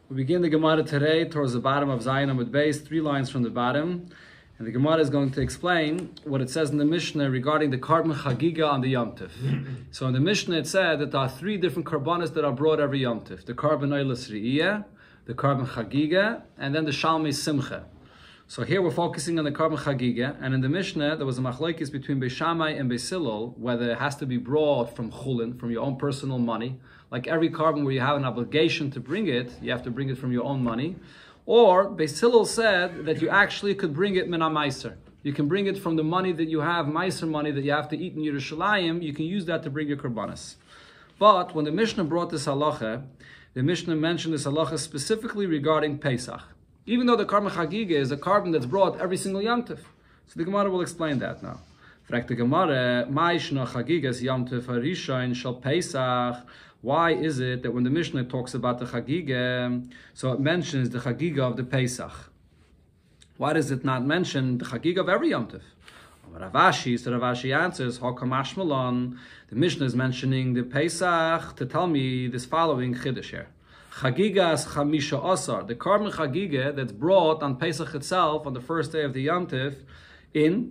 We begin the Gemara today towards the bottom of Zayin Amud Beis, 3 lines from the bottom. And the Gemara is going to explain what it says in the Mishnah regarding the carbon Chagigah on the Yom Tov. So in the Mishnah it said that there are 3 different karbanos that are brought every Yom Tov. The carbon Eilis Re'iyah, the carbon Chagigah, and then the Shalmei Simcha. So here we're focusing on the carbon Chagigah, and in the Mishnah there was a machlokes between Beis Shammai and Beis Hillel whether it has to be brought from chulin, from your own personal money, like every carbon where you have an obligation to bring it, you have to bring it from your own money, or Beis Hillel said that you actually could bring it min ha-meiser. You can bring it from the money that you have, meiser money that you have to eat in Yerushalayim, you can use that to bring your karbanos. But when the Mishnah brought this halacha, the Mishnah mentioned this halacha specifically regarding Pesach. Even though the carbon Chagigah is a carbon that's brought every single Yom Tov. So the Gemara will explain that now. Fragt the Gemara, Ma'ishna Chagigas Yom Tov Harishain Shal Pesach. Why is it that when the Mishnah talks about the Chagigah, so it mentions the Chagigah of the Pesach? Why does it not mention the Chagigah of every Yom Tov? Ravashi, so Ravashi answers, Hakamash Malon. The Mishnah is mentioning the Pesach to tell me this following Chiddush here. Chagigas Chamisha Asar, the carbon Chagigah that's brought on Pesach itself on the first day of the Yom Tov,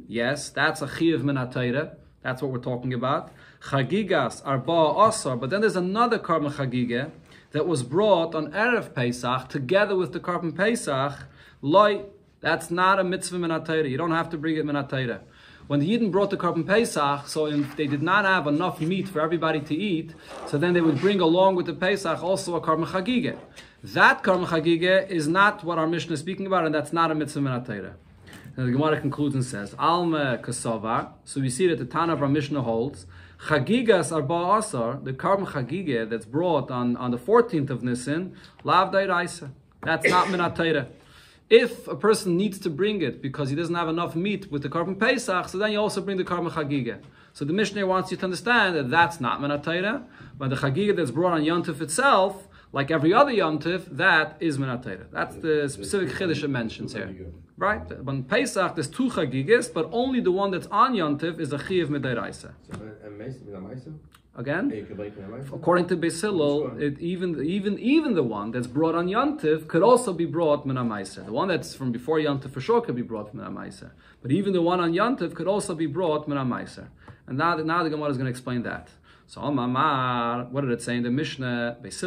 yes, that's a Chiyuv min ha-Torah, that's what we're talking about. Chagigas Arba Asar, but then there's another carbon Chagigah that was brought on Erev Pesach together with the carbon Pesach. Loi, that's not a mitzvah min ha-Torah, you don't have to bring it min ha-Torah. When the Yidden brought the carbon Pesach, so if they did not have enough meat for everybody to eat, so then they would bring along with the Pesach also a carbon Chagigah. That carbon Chagigah is not what our Mishnah is speaking about, and that's not a mitzvah min ha-Torah. And the Gemara concludes and says, Alma Kasava, so we see that the Tana of our Mishnah holds, Chagigas Arba Asar, the carbon Chagigah that's brought on the 14th of Nisan, Lav Dairaisa. That's not min ha-Torah. If a person needs to bring it because he doesn't have enough meat with the carbon Pesach, so then you also bring the carbon Chagigah. So the Mishnah wants you to understand that that's not min ha-Torah, but the Chagigah that's brought on Yom Tov itself, like every other Yom Tov, that is min ha-Torah. That's the specific Chiddush it mentions here. Right? But on Pesach, there's 2 Chagigahs, but only the one that's on Yom Tov is a Chiyuv Midaraisa. Again, according to Beis Hillel, even the one that's brought on Yom Tov could also be brought min ha-Meiser. The one that's from before Yom Tov for sure could be brought min ha-Meiser. But even the one on Yom Tov could also be brought min ha-Meiser. And now the Gemara is going to explain that. So what did it say in the Mishnah? Beis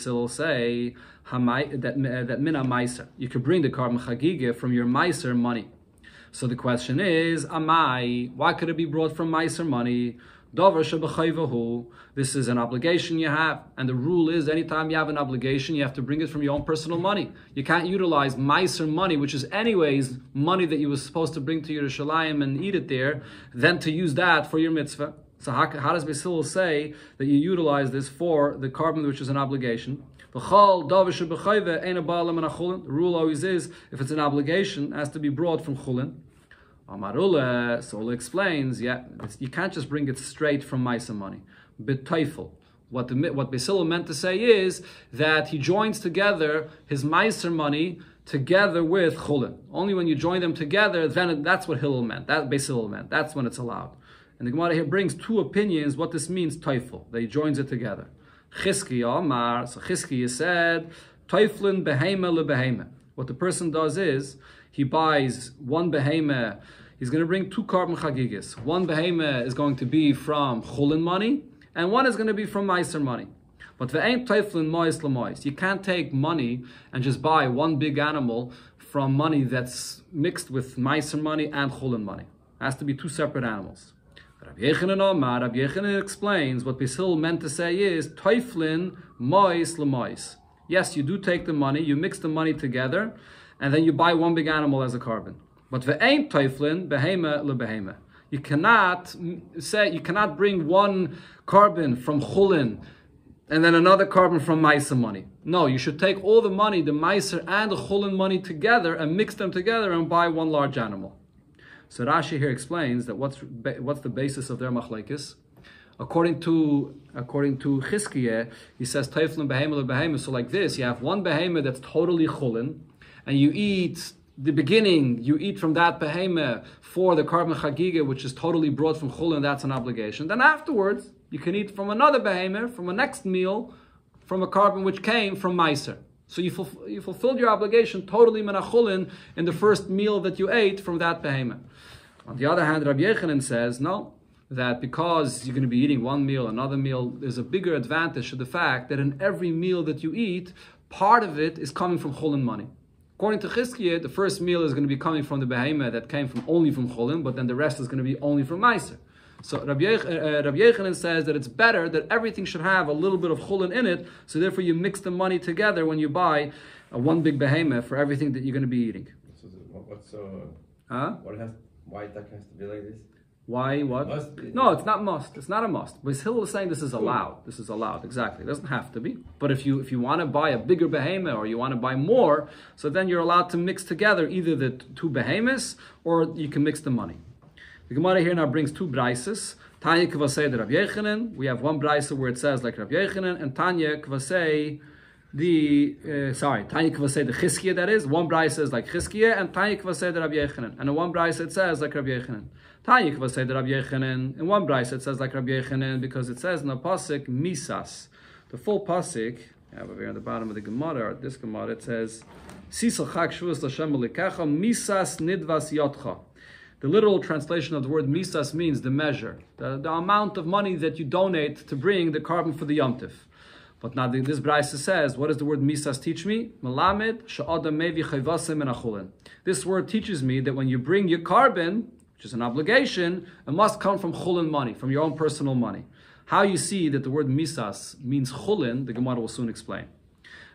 Hillel say that min ha-Meiser. You could bring the carbon Chagigah from your Meiser money. So the question is, why could it be brought from Meiser money? This is an obligation you have, and the rule is anytime you have an obligation, you have to bring it from your own personal money. You can't utilize Meiser money, which is anyways money that you were supposed to bring to Yerushalayim and eat it there, then to use that for your mitzvah. So how does Beis Hillel say that you utilize this for the carbon, which is an obligation? The rule always is, if it's an obligation, it has to be brought from chulin. Amarula, so it explains, you can't just bring it straight from Meiser money. B'teifel. What Beis Hillel meant to say is that he joins together his Meiser money together with chulin. Only when you join them together, then that's what Hillel meant. That Beis Hillel meant. That's when it's allowed. And the Gemara here brings 2 opinions what this means, teifel, that he joins it together. Chagigah Amar, so Chagigah said, teiflin behema lebehema. What the person does is, he buys one behema, he's going to bring 2 carbon Chagigahs. One behema is going to be from chulin money, and one is going to be from Meiser money. But ve'ein teiflin mois lemois. You can't take money and just buy one big animal from money that's mixed with Meiser money and chulin money. It has to be 2 separate animals. Rabbi Yechanan explains what Beis Hillel meant to say is teiflin mois lemois. Yes, you do take the money, you mix the money together, and then you buy one big animal as a carbon. But ve'ein teiflin behema lebehema. You cannot bring one carbon from chulin and then another carbon from Meiser money. No, you should take all the money, the Meiser and the chulin money together, and mix them together and buy one large animal. So Rashi here explains that what's the basis of their machlekes. According to Chagigah, he says teiflin behema lebehema. So like this, you have one behema that's totally chulin, and you eat the beginning, you eat from that behema for the carbon Chagigah, which is totally brought from chulin, that's an obligation. Then afterwards, you can eat from another behema, from a next meal, from a carbon which came from Meiser. So you fulfilled your obligation totally min hachulin in the first meal that you ate from that behemoth. On the other hand, Rabbi Yochanan says, no, that because you're going to be eating one meal, another meal, there's a bigger advantage to the fact that in every meal that you eat, part of it is coming from chulin money. According to Chagigah, the first meal is going to be coming from the behemoth that came only from chulin, but then the rest is going to be only from meiser. So Rabbi Yochanan says that it's better that everything should have a little bit of chulin in it, so therefore you mix the money together when you buy one big behemoth for everything that you're going to be eating. Why that has to be like this? Why? What? No, it's not must. It's not a must. But Hillel is saying this is allowed. This is allowed. Exactly. It doesn't have to be. But if you want to buy a bigger behemoth or you want to buy more, so then you're allowed to mix together either the two behemoths or you can mix the money. The Gemara here now brings two brises. Tanya Kvasei the Rabbi Yochanan. We have one brisa where it says like Rabbi Yochanan, and Tanya Kvasei Tanya Kvasei the Chagigah, that is. One brisa is like Chagigah, and Tanya Kvasei the Rabbi Yochanan. And in one brisa it says like Rabbi Yochanan. Tanya Kvasei the Rabbi Yochanan. In one brisa it says like Rabbi Yochanan because it says in the pasuk misas. The full pasuk, over here at the bottom of the Gemara, or this Gemara, it says Sisal Chag Shavuos L'Shem L'Kecha Misas Nidvas Yotcha. The literal translation of the word misas means the measure, the amount of money that you donate to bring the carbon for the Yom Tif. But now this brisa says, what does the word misas teach me? Melamed she'adam mevi chayvasem min hachulin. This word teaches me that when you bring your carbon, which is an obligation, it must come from chulin money, from your own personal money. How you see that the word misas means chulin, the Gemara will soon explain.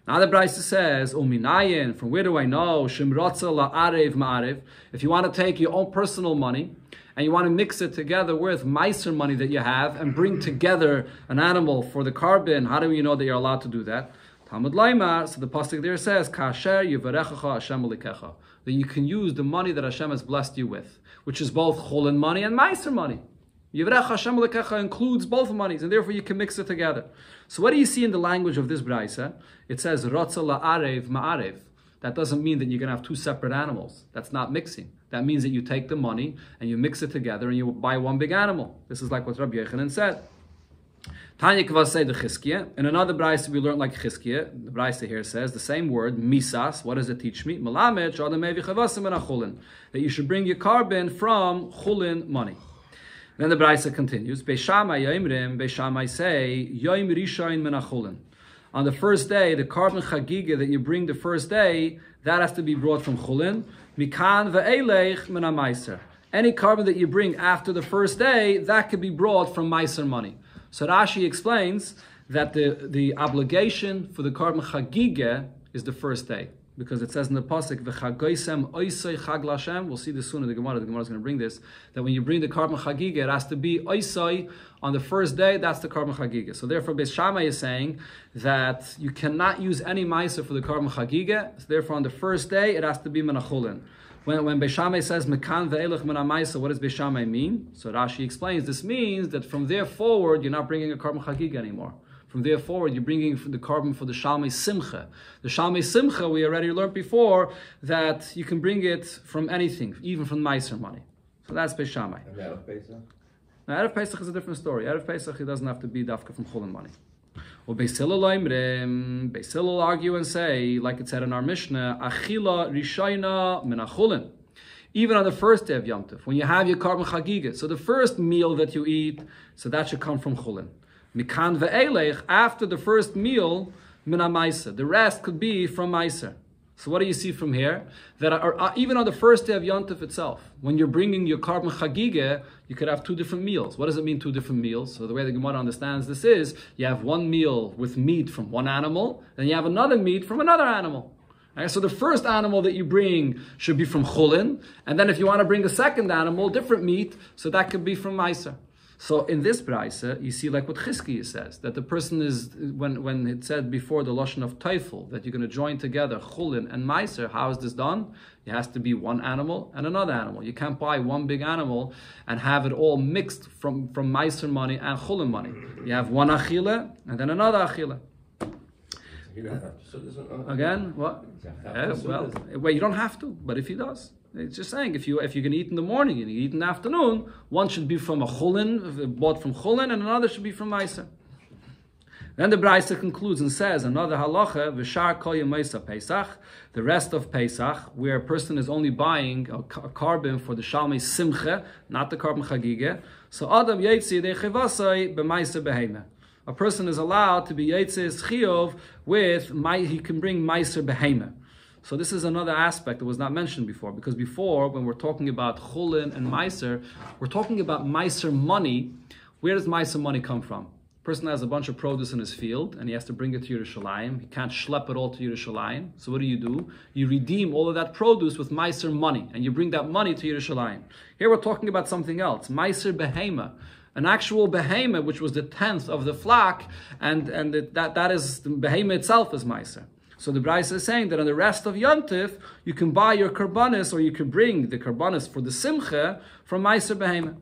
Now the brisa says, Uminayin, from where do I know? Shimratza la'arev ma'arev. If you want to take your own personal money and you want to mix it together with meiser money that you have and bring together an animal for the carbon, how do you know that you're allowed to do that? Talmud Laima, so the pasuk there says, Kasher yivarechacha Hashem alikecha. That you can use the money that Hashem has blessed you with, which is both chulin money and meiser money. Yivrech Hashem Lekecha includes both monies, and therefore you can mix it together. So what do you see in the language of this brisa? It says Rotza la'arev ma'arev. That doesn't mean that you're going to have two separate animals. That's not mixing. That means that you take the money and you mix it together and you buy one big animal. This is like what Rabbi Yochanan said. Tanya Kvasei the Chagigah. In another brisa we learned like Chagigah. The brisa here says the same word, misas. What does it teach me? Melamed she'adam mevi chavasim min hachulin. That you should bring your carbon from chulin money. Then the brisa continues. Beishamai yoimrim, Beishamai say, yoim rishayin min hachulin. On the first day, the carbon Chagigah that you bring the first day, that has to be brought from chulin. Mikan ve'eleich min hameiser. Any carbon that you bring after the first day, that could be brought from meiser money. So Rashi explains that the obligation for the carbon Chagigah is the first day. Because it says in the pasuk, "V'chagoisem oisay chag l'Hashem." We'll see this soon in the Gemara. The Gemara is going to bring this. That when you bring the carbon Chagigah, it has to be oisay on the first day. That's the carbon Chagigah. So therefore, Beis Shammai is saying that you cannot use any ma'aser for the carbon Chagigah. So therefore, on the first day, it has to be min hachulin. When Beis Shammai says mekan ve'elech min hama'aser, what does Beis Shammai mean? So Rashi explains this means that from there forward, you're not bringing a carbon Chagigah anymore. From there forward, you're bringing the carbon for the Shalmei Simcha. The Shalmei Simcha, we already learned before, that you can bring it from anything, even from meiser money. So that's Beis Shammai. And the Erev Pesach? Now, Erev Pesach is a different story. Erev Pesach, it doesn't have to be dafka from chulin money. Well, Beis Hillel Beis Hillel argue and say, like it said in our Mishnah, Achila Rishayna min hachulin. Even on the first day of Yom Tov, when you have your carbon Chagigah, so the first meal that you eat, so that should come from chulin. Mikan ve'eleich, after the first meal, min hameiser. The rest could be from meiser. So what do you see from here? That even on the first day of Yom Tov itself, when you're bringing your carbon Chagigah, you could have two different meals. What does it mean, two different meals? So the way the Gemara understands this is, you have one meal with meat from one animal, then you have another meat from another animal. Right? So the first animal that you bring should be from chulin, and then if you want to bring a second animal, different meat, so that could be from meiser. So in this brisa, you see like what Chagigah says, that the person is, when it said before the lashon of teifel, that you're going to join together chulin and meiser, how is this done? It has to be one animal and another animal. You can't buy one big animal and have it all mixed from meiser money and chulin money. You have one achila and then another achila. Again, what? Well, you don't have to, but if he does. It's just saying, if you can eat in the morning and you eat in the afternoon, one should be from a chulin, bought from chulin, and another should be from meiser. Then the Brisa concludes and says, another halacha, v'shar kol yemaisa Pesach, the rest of Pesach, where a person is only buying a carbon for the Shalmei Simcha, not the carbon Chagigah. So Adam Yetzi de Chivasai b'maisa behema. A person is allowed to be Yetzis Chiyov with, he can bring Meiser behema. So this is another aspect that was not mentioned before, because before, when we're talking about Chulin and Meiser, we're talking about Meiser money. Where does Meiser money come from? Person has a bunch of produce in his field and he has to bring it to Yerushalayim. He can't schlep it all to Yerushalayim. So what do? You redeem all of that produce with Meiser money and you bring that money to Yerushalayim. Here we're talking about something else. Meiser behema, an actual behema, which was the 10th of the flock, and that is, the behema itself is Meiser. So the Brisa is saying that on the rest of Yontif, you can buy your karbanis, or you can bring the karbanis for the simcha from Meiser behema.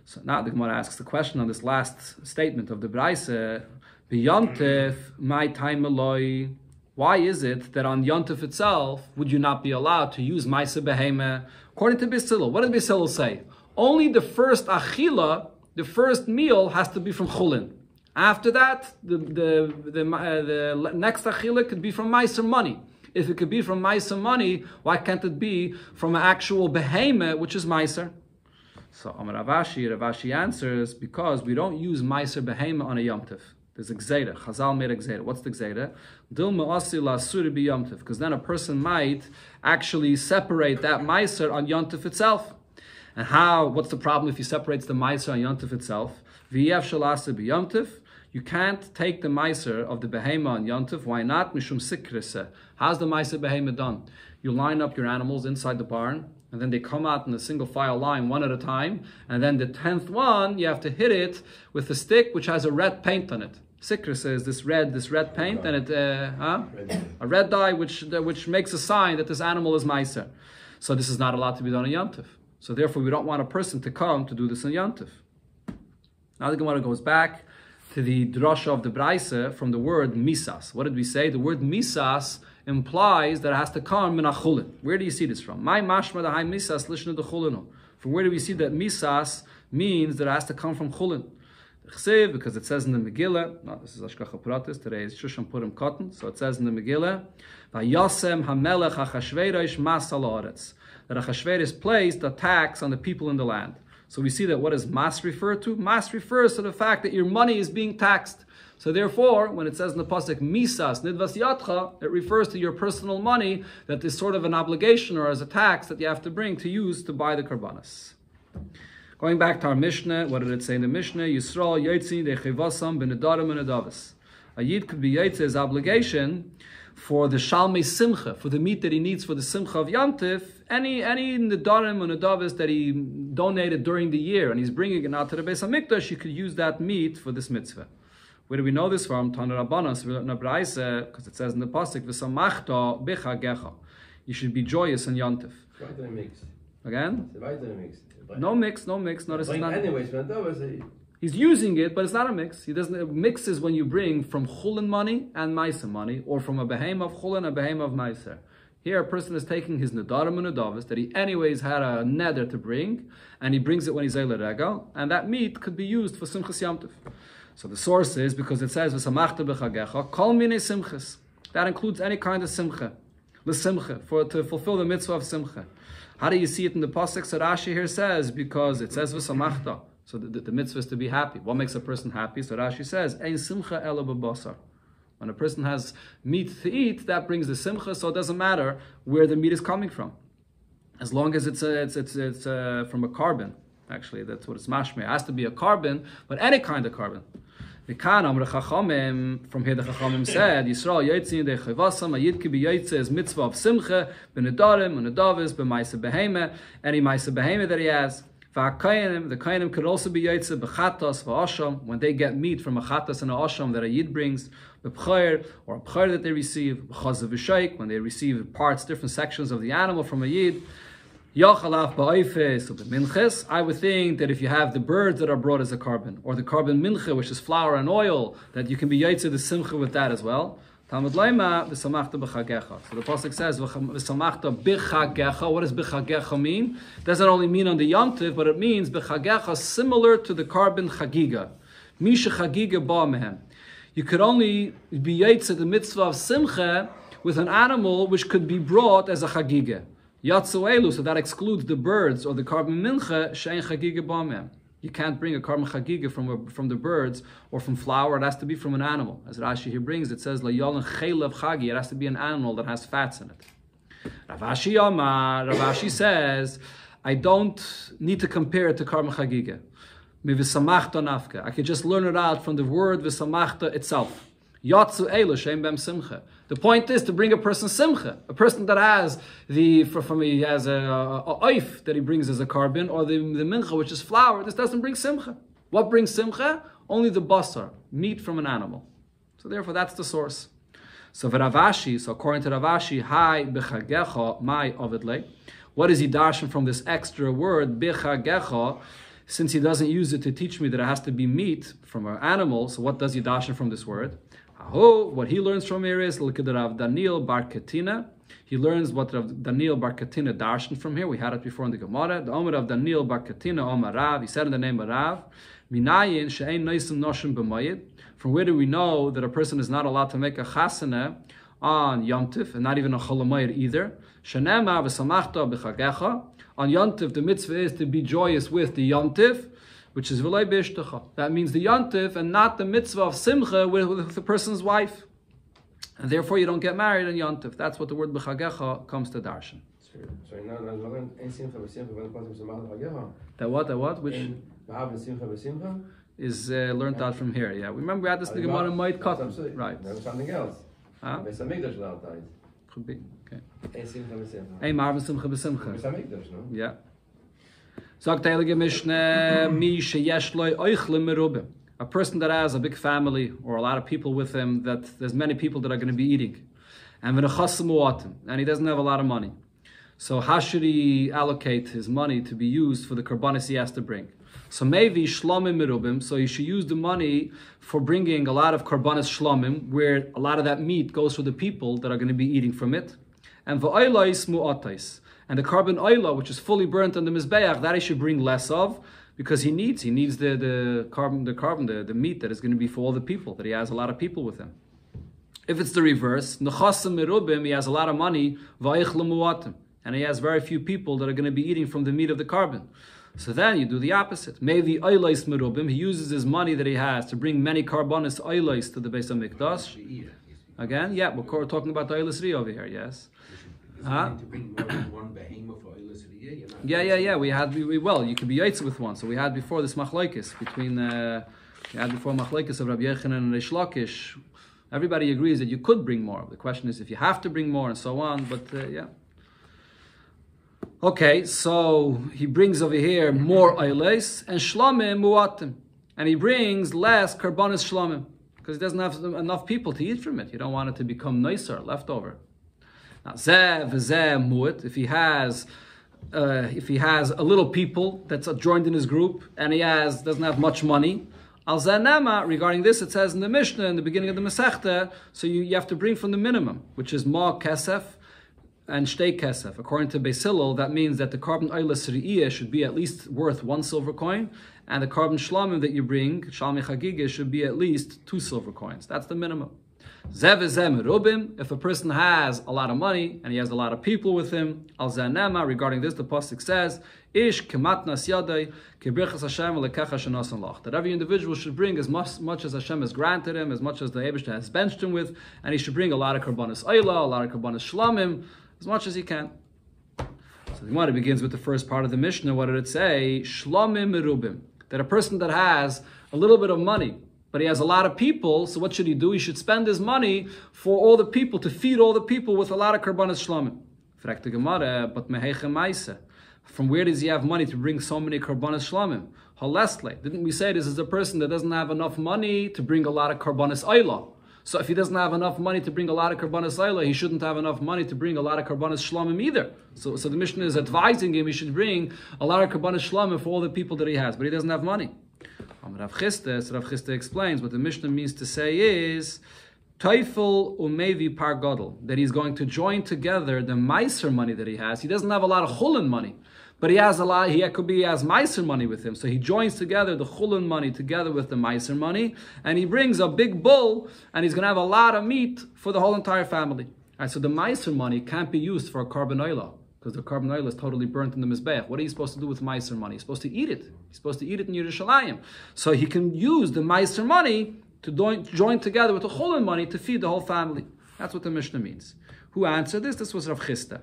So now the Gemara asks the question on this last statement of the Brisa, B'Yontif, my time Eloi. Why is it that on Yontif itself would you not be allowed to use Meiser behema? According to B'Silil, what did B'Silil say? Only the first achila, the first meal, has to be from Chulin. After that, the next achila could be from Meiser money. If it could be from Meiser money, why can't it be from an actual behema, which is Meiser? So Amar Ravashi answers, because we don't use Meiser behema on a Yom Tov. There's a gzeira. Chazal made a gzeira. What's the gzeira? Dilma asi la'asuri bi Yom Tov. Because then a person might actually separate that Meiser on Yom Tov itself. And how? What's the problem if he separates the Meiser on Yom Tov itself? V'yev shalasa bi Yom Tov. You can't take the Meiser of the behema on Yom Tov. Why not? Mishum sikrese. How's the Meiser behema done? You line up your animals inside the barn, and then they come out in a single file line, one at a time, and then the 10th one, you have to hit it with a stick which has a red paint on it. Sikrese is this red paint, and a red dye which makes a sign that this animal is Meiser. So this is not allowed to be done on Yom Tov. So therefore, we don't want a person to come to do this on Yom Tov. Now the Gemara goes back to the drasha of the Brisa from the word misas. What did we say? The word misas implies that it has to come min achulin. Where do you see this from? My mashma da hay misas lishna de chulinu. From where do we see that misas means that it has to come from chulin? Because it says in the Megillah, no, this is Ashkacha Pratis, today is Shushan Purim Cotton, so it says in the Megillah, Vayasem hamelech hachashverosh mas al haaretz, that Achashverosh placed a tax on the people in the land. So we see that what does mas refer to? Mas refers to the fact that your money is being taxed. So therefore, when it says in the pasuk misas nidvas yatcha, it refers to your personal money that is sort of an obligation or as a tax that you have to bring to use to buy the karbanas. Going back to our Mishnah, what did it say in the Mishnah? Yisrael yotzi dechivasam b'nedarim and a yid could be yotzi his obligation for the shalmei simcha, for the meat that he needs for the simcha of Yom Tov, any nedarim and nedavis that he donated during the year, and he's bringing it out to the Beis Hamikdash, you could use that meat for this mitzvah. Where do we know this from? Tana Rabbanos, because it says in the pasuk, v'samachta b'chagecha. You should be joyous in Yom Tov. Why don't you mix? Again? Why don't you mix? No mix. No, this is not. Anyways, he's using it, but it's not a mix. He doesn't. Mix is when you bring from chulin money and meiser money, or from a behem of chulin, a behem of meiser. Here, a person is taking his nedarim and nedavis that he anyways had a neder to bring, and he brings it when he's eile regal, and that meat could be used for simchas Yom Tov. So the source is because it says v'samachta b'chagecha kol minei simchas. That includes any kind of simcha, l'simcha, to fulfill the mitzvah of simcha. How do you see it in the pasuk? So Rashi here says, because it says v'samachta, so the mitzvah is to be happy. What makes a person happy? So Rashi says, ein simcha ela b'basar. When a person has meat to eat, that brings the simcha, so it doesn't matter where the meat is coming from, as long as it's from a carbon. Actually, that's what it's mashmeh. It has to be a carbon, but any kind of carbon. From here the Chachamim said, Yisrael Yotzin de Chivasam, a Yid ki be Yotze is mitzvah of simcha, b'nedarim, b'nedavis, b'maisa behema, any maisa behema that he has. The Kohanim could also be Yotze b'chatas v'asham, when they get meat from a chatas and a asham that a Yid brings, b'pchair, or a pchair that they receive, b'chazav v'shaik, when they receive parts, different sections of the animal from a Yid. I would think that if you have the birds that are brought as a carbon, or the carbon mincha, which is flour and oil, that you can be yaitze the simcha with that as well. Talmud Laima, v'samachta b'chagecha. So the pasuk says, v'samachta b'chagecha. What does b'chagecha mean? It doesn't only mean on the Yom Tov, but it means b'chagecha similar to the carbon Chagigah. Misha Chagigah ba mehem. You could only be yotze the mitzvah of simcha with an animal which could be brought as a chagigah. Yatsu elu, so that excludes the birds or the carbon mincha, she'en chagigah b'amem. You can't bring a carbon chagigah from the birds or from flour. It has to be from an animal. As Rashi here brings, it says, La yolin chelev chagi. It has to be an animal that has fats in it. Ravashi says, I don't need to compare it to carbon chagigah. I could just learn it out from the word v'samachta itself. Yatsu elu she'en bem simcha. The point is to bring a person simcha, a person that has he has a oif that he brings as a carbon, or the mincha, which is flour. This doesn't bring simcha. What brings simcha? Only the basar, meat from an animal. So therefore, that's the source. So Ravashi, so according to Ravashi, hai b'chagecha mai ovidle. What is he dashing from this extra word b'chagecha? Since he doesn't use it to teach me that it has to be meat from an animal, so what does he dashen from this word? What he learns from here is look at Rav Daniel Bar Katina. He learns what Rav Daniel Bar Katina darshan from here. We had it before in the Gemara. The Omer of Daniel Bar Katina Omer Rav. He said in the name of Rav, Minayin she'ein noisim noshim b'mayid. From where do we know that a person is not allowed to make a chasana on Yom Tif and not even a cholamayid either? Shenema v'samachta b'chagecha. On Yom Tif, the mitzvah is to be joyous with the Yom Tif, which is v'lei b'ishtecha. That means the Yom Tif and not the mitzvah of simcha with the person's wife. And therefore you don't get married on Yom Tif. That's what the word b'chagecha comes to darshan. That what? Which is learned out from here. Yeah, remember we had this in the Gemara Might Cotton. Right. Something else. Huh? Could be. Okay. Ein marvin simcha b'simcha. No? Yeah. Sagt the Heilige Mishnah, mi sheyesh lo oichlem merubim. A person that has a big family or a lot of people with him, that there's many people that are going to be eating, and and he doesn't have a lot of money. So how should he allocate his money to be used for the karbanis he has to bring? So maybe shlomim merubim. So you should use the money for bringing a lot of karbanis shlomim, where a lot of that meat goes for the people that are going to be eating from it, and v'oilais mu'atais. And the carbon oila, which is fully burnt on the mizbeach, that he should bring less of, because he needs the meat that is going to be for all the people, that he has a lot of people with him. If it's the reverse, nechasim merubim, he has a lot of money, va'ichlem mu'atim, and he has very few people that are going to be eating from the meat of the carbon. So then you do the opposite. Maybe oilais merubim, he uses his money that he has to bring many carbonis oilais to the Beis HaMikdash. Again, yeah, we're talking about the oilais over here, yes. To bring more than one behemoth for yeah. Well, you could be yaitz with one. So we had before this machlokes between machlokes of Rabbi Yechanan and Reish Lakish. Everybody agrees that you could bring more. The question is if you have to bring more and so on. But yeah. Okay, so he brings over here more oiles and shlamim muatim, and he brings less karbanis shlamim because he doesn't have enough people to eat from it. You don't want it to become nicer, leftover. Now, if he has a little people that's joined in his group and he doesn't have much money, regarding this, it says in the Mishnah in the beginning of the Masechta, so you have to bring from the minimum, which is ma kesef and shtei kesef. According to Beis Hillel, that means that the carbon oilas re'iyah should be at least worth 1 silver coin, and the carbon shlamim that you bring, shalmi chagigah, should be at least 2 silver coins. That's the minimum. If a person has a lot of money and he has a lot of people with him, regarding this, the pasuk says, Ish kematnas yadai kebrichas Hashem lekecha shenasan lach. That every individual should bring as much as Hashem has granted him, as much as the Eibishter has benched him with, and he should bring a lot of karbanis oila, a lot of karbanis shlamim, as much as he can. So the Gemara begins with the first part of the Mishnah. What did it say? Shlamim merubim. That a person that has a little bit of money, but he has a lot of people, so what should he do? He should spend his money for all the people, to feed all the people with a lot of karbanis shlamim. Fragt the Gemara, but mehechem ma'isa. From where does he have money to bring so many karbanis shlamim? Halestle. Didn't we say this is a person that doesn't have enough money to bring a lot of karbanis oila? So if he doesn't have enough money to bring a lot of karbanis oila, he shouldn't have enough money to bring a lot of karbanis shlamim either. So the Mishnah is advising him he should bring a lot of karbanis shlamim for all the people that he has, but he doesn't have money. Rav Chisda explains what the Mishnah means to say is Teufel umevi par gadol, that he's going to join together the meiser money that he has. He doesn't have a lot of chulin money, but he has a lot. He has meiser money with him, so he joins together the chulin money together with the meiser money, and he brings a big bull, and he's going to have a lot of meat for the whole entire family. All right, so the meiser money can't be used for a carbon oil, because the carbon oil is totally burnt in the mizbeach. What are you supposed to do with meiser money? You're supposed to eat it. You're supposed to eat it in Yerushalayim. So he can use the meiser money to join together with the chulin money to feed the whole family. That's what the Mishnah means. Who answered this? This was Rav Chisda.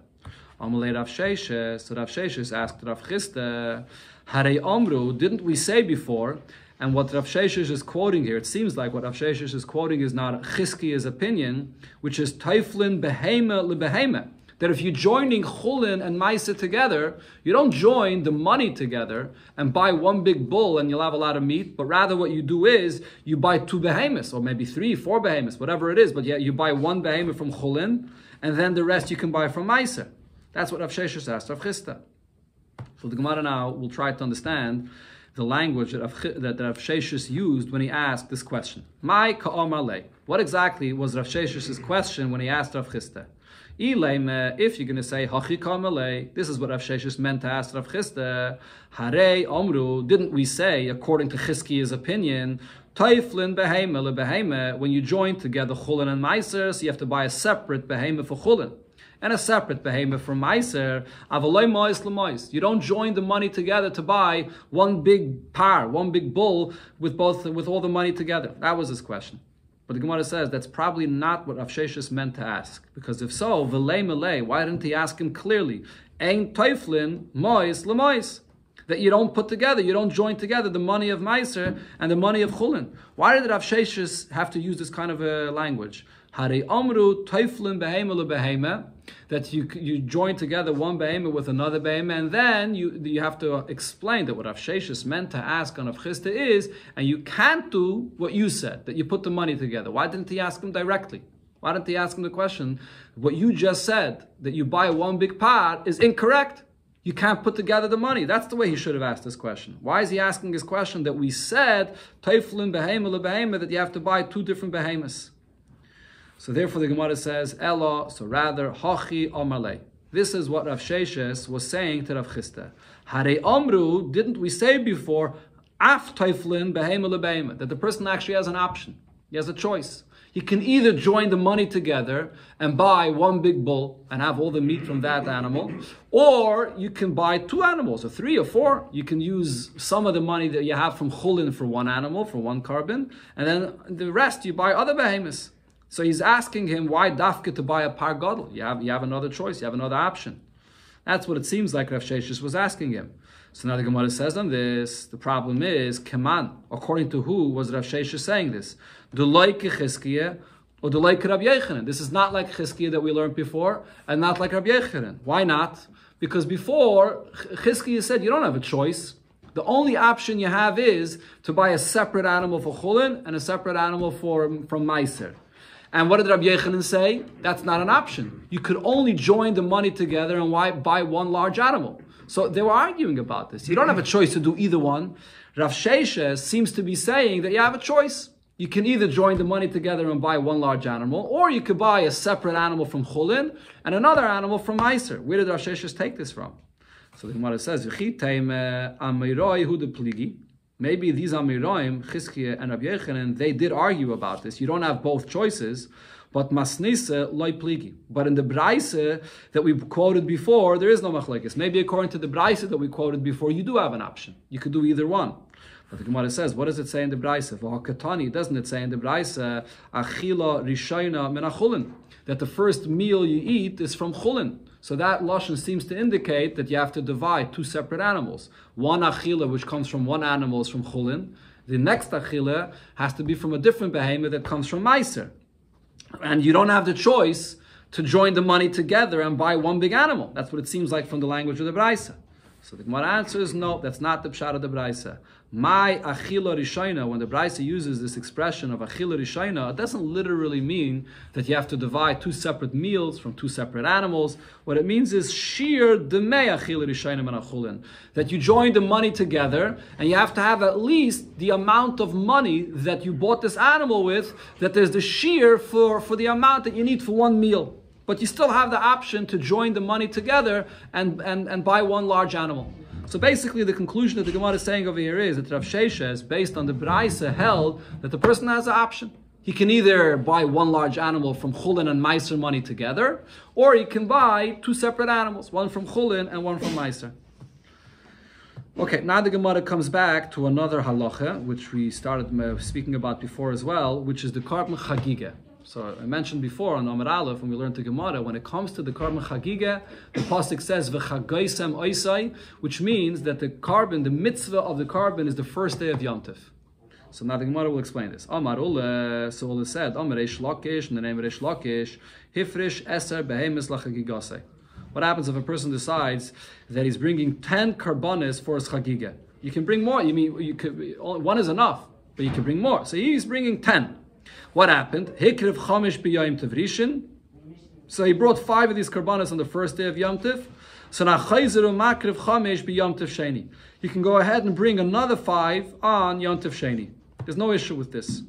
Amalei Rav Sheshes. So Rav Sheshes asked Rav Chisda, Harei Amru, didn't we say before? And what Rav Sheshes is quoting here, it seems like what Rav Sheshes is quoting is not Chizkiya's opinion, which is Teiflin behema lebehema. That if you're joining chulin and maisa together, you don't join the money together and buy one big bull and you'll have a lot of meat, but rather what you do is you buy 2 behemoths, or maybe 3, 4 behemoths, whatever it is, but yet you buy 1 behemoth from chulin, and then the rest you can buy from maisa. That's what Rav Sheshes asked Rav Chisda. So the Gemara now will try to understand the language that Rav Sheshes used when he asked this question. Mai ka'amar lei. What exactly was Rav Sheshes' question when he asked Rav Chisda? If you're going to say Hachi Kamalei, this is what Rav Sheshes meant to ask Rav Chisda. Harei Omru, didn't we say, according to Chizkiya's opinion, Taiflin behema lebehema, when you join together chulin and meiser, so you have to buy a separate behema for chulin and a separate behema for meiser. Avaloi mois lemois. You don't join the money together to buy one big par, one big bull with all the money together. That was his question. But the Gemara says that's probably not what Rav Sheshes meant to ask. Because if so, v'lei melei, why didn't he ask him clearly? Ein teiflin mois lemois. That you don't put together, you don't join together the money of meiser and the money of chulin. Why did Rav Sheshes have to use this kind of a language? Harei amru teiflin behema lebehema. That you join together one behema with another behema, and then you have to explain that what Rav Sheshes meant to ask on Rav Chisda is, and you can't do what you said, that you put the money together. Why didn't he ask him directly? Why didn't he ask him the question, what you just said, that you buy one big pot, is incorrect. You can't put together the money. That's the way he should have asked this question. Why is he asking this question that we said, teiflin behema lebehema, that you have to buy 2 different behemoths? So therefore the Gemara says, Elo, so rather, Hachi Omarle. This is what Rav Sheshes was saying to Rav Chisda. Harei Amru, didn't we say before, Af Teiflin Behema Lebehema, that the person actually has an option. He has a choice. He can either join the money together and buy one big bull and have all the meat from that animal, or you can buy 2 animals, or 3 or 4. You can use some of the money that you have from chulin for one animal, for one carbon, and then the rest you buy other behemoths. So he's asking him, why dafka to buy a par gadol? You have another choice, you have another option. That's what it seems like Rav Sheshes was asking him. So now the Gemara says on this, the problem is, Keman, according to who was Rav Sheshes saying this? The like Chizkiya or the like Rabbi Yechanan. This is not like Chizkiya that we learned before, and not like Rabbi Yechanan. Why not? Because before, Chizkiya said you don't have a choice. The only option you have is to buy a separate animal for chulin and a separate animal from meiser. And what did Rabbi Yechanan say? That's not an option. You could only join the money together and buy one large animal. So they were arguing about this. You don't have a choice to do either one. Rav Sheshes seems to be saying that you have a choice. You can either join the money together and buy one large animal, or you could buy a separate animal from chulin and another animal from meiser. Where did Rav Sheshes take this from? So the Gemara says, maybe these Amiroim, Chizkiya and Rabbi Yechanan, they did argue about this. You don't have both choices, but Masnisa loy pligi. But in the Braise that we quoted before, there is no machlekes. Maybe according to the Braise that we quoted before, you do have an option. You could do either one. But the Gemara says, what does it say in the Braise? Doesn't it say in the Braise, Achila Rishayna min chulin, that the first meal you eat is from chulin? So that lashon seems to indicate that you have to divide 2 separate animals. One achila, which comes from one animal, is from chulin. The next achila has to be from a different behemoth that comes from meiser. And you don't have the choice to join the money together and buy one big animal. That's what it seems like from the language of the Braisa. So the Gemara answers, no, that's not the pshat of the Braisa. My achila rishayna, when the Braisa uses this expression of achila rishayna, it doesn't literally mean that you have to divide 2 separate meals from 2 separate animals. What it means is shiur demei achila rishayna min achulin, that you join the money together and you have to have at least the amount of money that you bought this animal with, that there's the shiur for the amount that you need for one meal. but you still have the option to join the money together and buy one large animal. So basically the conclusion that the Gemara is saying over here is that Rav Sheshes, based on the Braisa, held that the person has an option. He can either buy one large animal from Chulin and Meiser money together, or he can buy two separate animals, one from Chulin and one from Meiser. Okay, now the Gemara comes back to another halacha, which we started speaking about before as well, which is the Karban Chagigah. So I mentioned before on Amar Aleph, when we learned the Gemara, when it comes to the Karban Chagigah, the pasuk says v'chagaisem oisai, which means that the carbon, the mitzvah of the carbon, is the first day of Yom Tov. So now the Gemara will explain this. Amar Ule, so Ule said, Amar Reish Lakish, in the name of Reish Lakish, Hifrish Eser Behemis Lachagigase. What happens if a person decides that he's bringing 10 karbanis for his Chagigah? You can bring more. You could, one is enough, but you can bring more. So he's bringing 10. What happened? Hikriv Chamish B'Yayim Tevrishin. So he brought 5 of these karbanis on the first day of Yom Tov. So now Chayzeru Makriv Chamish B'Yom Tov Sheni. You can go ahead and bring another 5 on Yom Tov Sheni. There's no issue with this.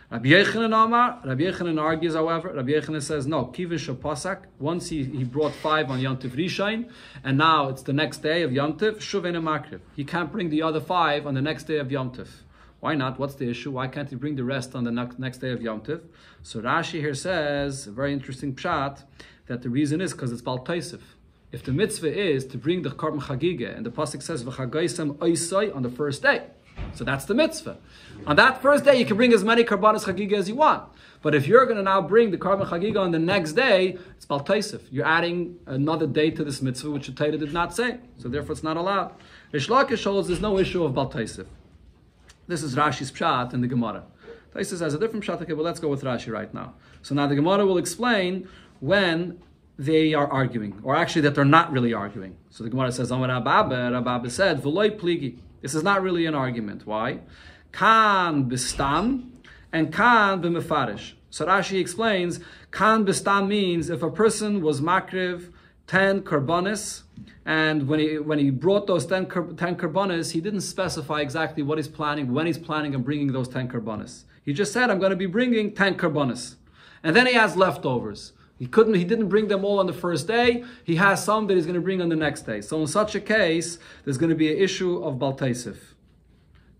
Rabbi Yechanan argues, however. Rabbi Yechanan says, no, Kivin Shapasak. Once he brought 5 on Yom Tov Rishain, and now it's the next day of Yom Tov, Shuvein Makriv. He can't bring the other 5 on the next day of Yom Tov. Why not? What's the issue? Why can't he bring the rest on the next day of Yom Tov? So Rashi here says, a very interesting pshat, that the reason is because it's Bal Taisif. If the mitzvah is to bring the Karban Chagigah, and the pasuk says, V'chagaisem oisai, on the first day, so that's the mitzvah. On that first day, you can bring as many karbanos chagigah as you want. But if you're going to now bring the karban chagigah on the next day, it's bal taisif. You're adding another day to this mitzvah, which the Torah did not say. So therefore, it's not allowed. Reish Lakish holds there's no issue of bal taisif. This is Rashi's pshat in the Gemara. Taisus has a different pshat. Okay, but let's go with Rashi right now. So now the Gemara will explain when they are arguing, or actually that they're not really arguing. So the Gemara says, Amar Rabba said, V'loi pligi. This is not really an argument. Why? Kan bistam and kan b'mefarish. So Rashi explains, kan bistam means if a person was makriv 10 karbanis, and when he brought those 10 karbanis, he didn't specify exactly what he's planning, when he's planning on bringing those 10 karbanis. He just said, I'm going to be bringing 10 karbanis. And then he has leftovers. He didn't bring them all on the first day. He has some that he's going to bring on the next day. So in such a case, there's going to be an issue of Bal Taisif.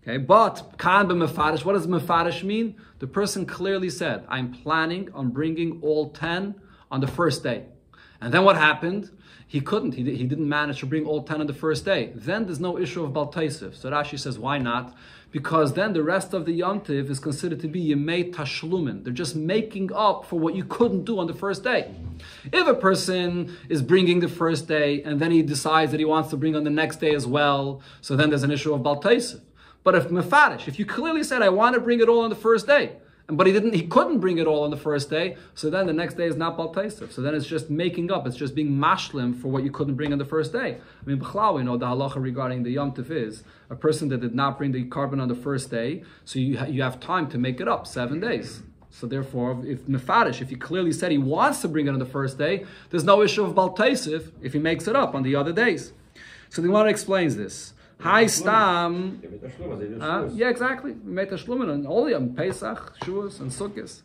Okay, but Kan b'mefarish, what does mefarish mean? The person clearly said, I'm planning on bringing all 10 on the first day. And then what happened? He couldn't. He didn't manage to bring all 10 on the first day. Then there's no issue of Bal Taisif. So Rashi says, why not? Because then the rest of the Yom Tov is considered to be Yemei Tashlumin. They're just making up for what you couldn't do on the first day. If a person is bringing the first day and then he decides that he wants to bring on the next day as well, so then there's an issue of Bal Taisif. But if Mefarish, if you clearly said, I want to bring it all on the first day, but he couldn't bring it all on the first day, so then the next day is not Bal Taisif. So then it's just making up, it's just being mashlim for what you couldn't bring on the first day. I mean, b'chlal, we know the halacha regarding the Yom Tov is a person that did not bring the carbon on the first day, so you have time to make it up, 7 days. So therefore, if Mefarish, if he clearly said he wants to bring it on the first day, there's no issue of Bal Taisif if he makes it up on the other days. So the Gemara explains this. Hi Stam. Yeah, exactly. We made Tashlumin on only on Pesach, Shavuos, and Sukkot.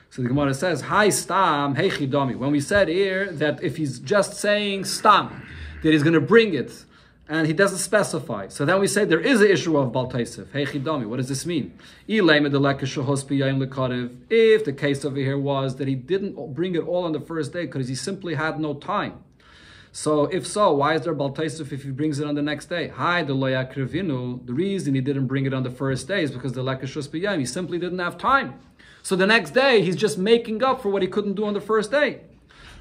So the Gemara says, Hi Stam, Hey Chidami. When we said here that if he's just saying Stam, that he's going to bring it, and he doesn't specify. So then we say there is an issue of Bal Taisif. Hey Chidami. What does this mean? If the case over here was that he didn't bring it all on the first day because he simply had no time. So if so, why is there Bal Taisif if he brings it on the next day? The reason he didn't bring it on the first day is because the lekashus b'yayim, he simply didn't have time. So the next day, he's just making up for what he couldn't do on the first day.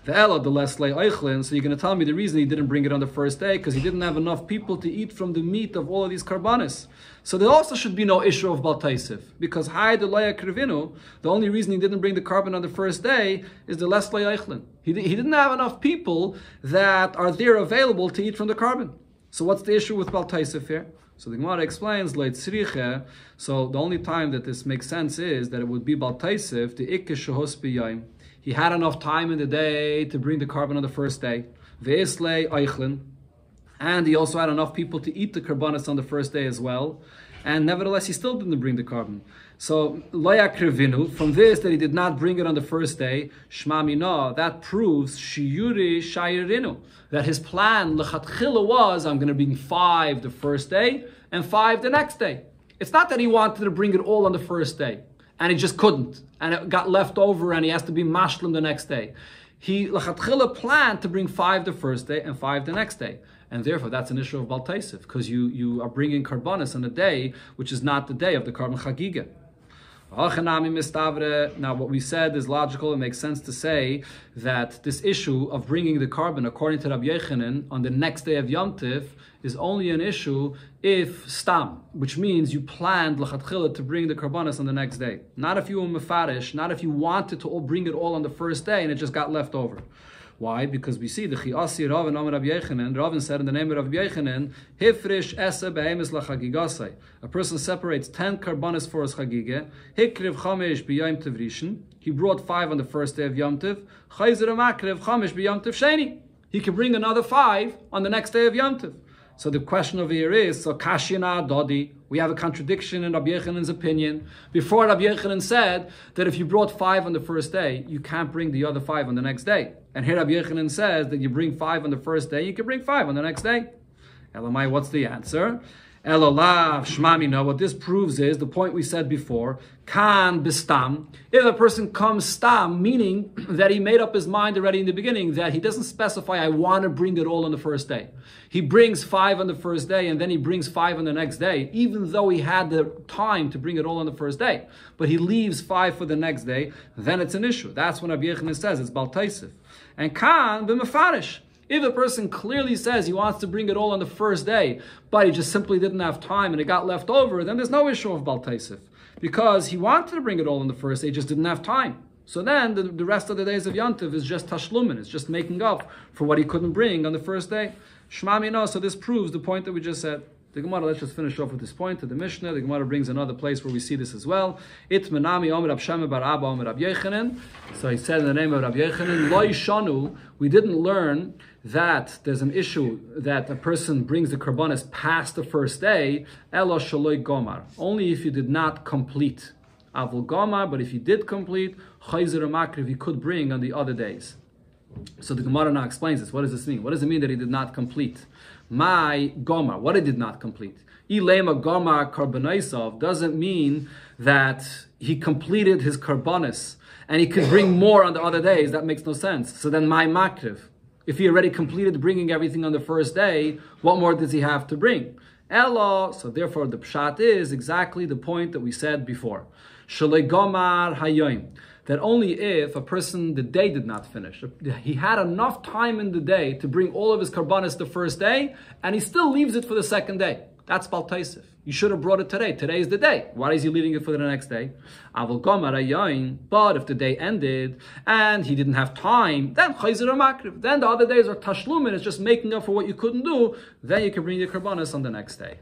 So you're going to tell me the reason he didn't bring it on the first day because he didn't have enough people to eat from the meat of all of these karbanis. So there also should be no issue of Bal Taisif because the only reason he didn't bring the carbon on the first day is the les le'eichlin. He didn't have enough people that are there available to eat from the carbon. So what's the issue with Bal Taisif here? So the Gemara explains, so the only time that this makes sense is that it would be Bal Taisif, the ikke shehos b'yayim. He had enough time in the day to bring the carbon on the first day. And he also had enough people to eat the karbanis on the first day as well. and nevertheless he still didn't bring the carbon. So lo yakrivinu, from this that he did not bring it on the first day, shma mina, that proves shiuri shayrinu, that his plan lechatchila was, I'm going to bring 5 the first day and 5 the next day. It's not that he wanted to bring it all on the first day and he just couldn't, and it got left over and he has to be mashlim the next day. He lechatchila planned to bring 5 the first day and 5 the next day. And therefore, that's an issue of Bal Taisif, because you are bringing karbanis on a day which is not the day of the carbon Chagigah. Now, what we said is logical. It makes sense to say that this issue of bringing the carbon, according to Rabbi Yochanan, on the next day of Yom Tif, is only an issue if stam, which means you planned l'chatchila to bring the karbanis on the next day. Not if you were mefarish, not if you wanted to bring it all on the first day and it just got left over. Why? Because we see the Chiasi Rav and Amar Rabbi Yochanan. Rav said in the name of Rabbi Yochanan, Hifrish esa behemis lachagigasai. A person separates 10 karbanis for his chagigah. Hikriv chamesh b'yom tivrishin. He brought 5 on the first day of Yom Tiv. Chayzer makriv chamesh b'yom tiv sheni. He can bring another 5 on the next day of Yom Tiv. So the question over here is, so kashina dodi, we have a contradiction in Rabbi Yochanan's opinion. Before, Rabbi Yochanan said that if you brought 5 on the first day, you can't bring the other 5 on the next day. And here Rabbi Yochanan says that you bring 5 on the first day, you can bring 5 on the next day. Elamai, what's the answer? Elolav shmami. No, what this proves is the point we said before. Kan bistam. If a person comes stam, meaning that he made up his mind already in the beginning that he doesn't specify, I want to bring it all on the first day. He brings 5 on the first day and then he brings 5 on the next day, even though he had the time to bring it all on the first day. But he leaves 5 for the next day, then it's an issue. That's when Rabbi Yochanan says it's Bal Taisif. And kan b'mefarish. If a person clearly says he wants to bring it all on the first day, but he just simply didn't have time and it got left over, then there's no issue of Bal Taisif. Because he wanted to bring it all on the first day, just didn't have time. So then the rest of the days of Yom Tov is just tashlumin, it's just making up for what he couldn't bring on the first day. Shmami no, so this proves the point that we just said. The Gemara, let's just finish off with this point to the Mishnah. The Gemara brings another place where we see this as well. It menami omer Rab Shema bar Abba omer Rab Yochanan. So he said in the name of Rab Yochanan, Lo yishanu, we didn't learn that there's an issue that a person brings the karbanis past the first day, elo shaloi gomar, only if you did not complete. Avul gomar, but if you did complete, chayzer makriv, he could bring on the other days. So the Gemara now explains this. What does this mean? What does it mean that he did not complete? My gomar, what he did not complete. Ilema gomar karbanaisav doesn't mean that he completed his karbanis and he could bring more on the other days. That makes no sense. So then my makriv, if he already completed bringing everything on the first day, what more does he have to bring? Elo, so therefore the pshat is exactly the point that we said before. Shalei gomar hayoim. That only if a person, the day did not finish. He had enough time in the day to bring all of his karbanis the first day, and he still leaves it for the second day. That's Bal Taisif. You should have brought it today. Today is the day. Why is he leaving it for the next day? Avol gomar hayoim. But if the day ended, and he didn't have time, then chayzer makriv. Then the other days are tashlumin, it's just making up for what you couldn't do. Then you can bring your karbanis on the next day.